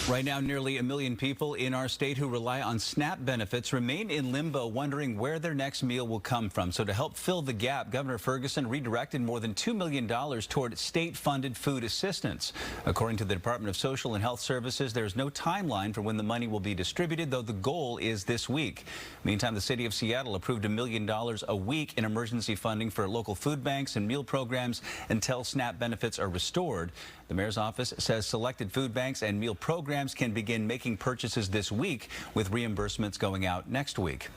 Right now, nearly 1 million people in our state who rely on SNAP benefits remain in limbo, wondering where their next meal will come from. So to help fill the gap, Governor Ferguson redirected more than $2 million toward state-funded food assistance. According to the Department of Social and Health Services, there's no timeline for when the money will be distributed, though the goal is this week. Meantime, the city of Seattle approved $1 million a week in emergency funding for local food banks and meal programs until SNAP benefits are restored. The mayor's office says selected food banks and meal programs can begin making purchases this week, with reimbursements going out next week.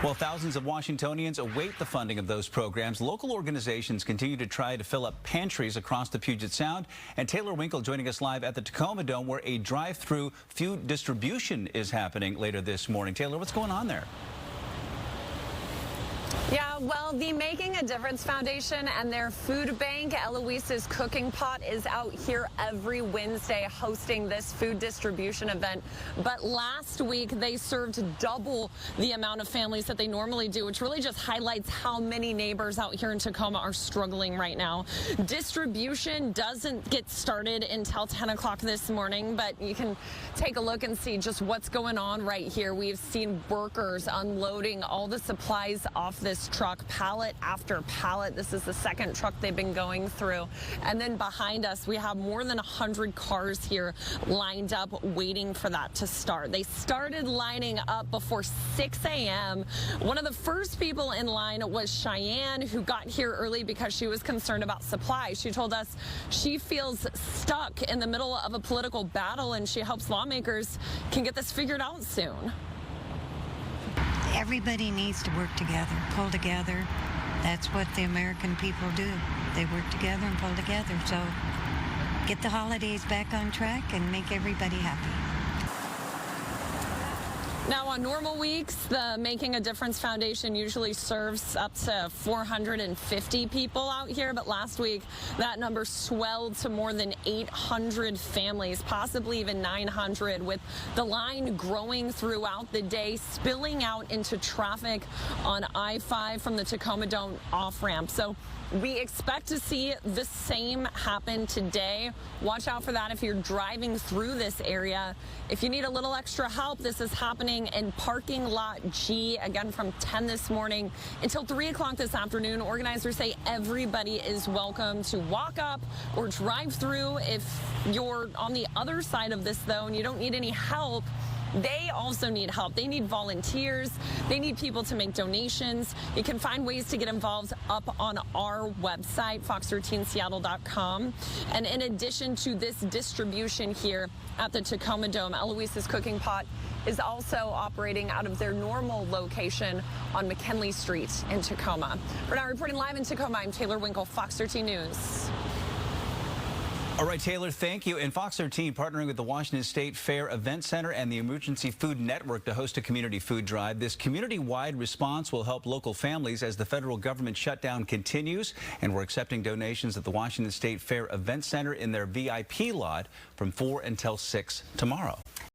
While thousands of Washingtonians await the funding of those programs, local organizations continue to try to fill up pantries across the Puget Sound. And Taylor Winkel joining us live at the Tacoma Dome, where a drive-through food distribution is happening later this morning. Taylor, what's going on there? Yeah, well, the Making a Difference Foundation and their food bank, Eloise's Cooking Pot, is out here every Wednesday hosting this food distribution event. But last week, they served double the amount of families that they normally do, which really just highlights how many neighbors out here in Tacoma are struggling right now. Distribution doesn't get started until 10 o'clock this morning, but you can take a look and see just what's going on right here. We've seen workers unloading all the supplies off this truck, pallet after pallet. This is the second truck they've been going through. And then behind us, we have more than 100 cars here lined up waiting for that to start. They started lining up before 6 a.m. One of the first people in line was Cheyenne, who got here early because she was concerned about supplies. She told us she feels stuck in the middle of a political battle, and she hopes lawmakers can get this figured out soon. Everybody needs to work together, pull together. That's what the American people do. They work together and pull together. So get the holidays back on track and make everybody happy. Now, on normal weeks, the Making a Difference Foundation usually serves up to 450 people out here, but last week that number swelled to more than 800 families, possibly even 900, with the line growing throughout the day, spilling out into traffic on I-5 from the Tacoma Dome off-ramp. So we expect to see the same happen today. Watch out for that if you're driving through this area. If you need a little extra help, this is happening in parking lot G, again from 10 this morning until 3 o'clock this afternoon. Organizers say everybody is welcome to walk up or drive through. If you're on the other side of this, though, and you don't need any help, they also need help. They need volunteers. They need people to make donations. You can find ways to get involved up on our website, fox13seattle.com. And in addition to this distribution here at the Tacoma Dome, Eloise's Cooking Pot is also operating out of their normal location on McKinley Street in Tacoma. For now, reporting live in Tacoma, I'm Taylor Winkel, Fox 13 News. All right, Taylor, thank you. And Fox 13 partnering with the Washington State Fair Event Center and the Emergency Food Network to host a community food drive. This community-wide response will help local families as the federal government shutdown continues. And we're accepting donations at the Washington State Fair Event Center in their VIP lot from 4 until 6 tomorrow.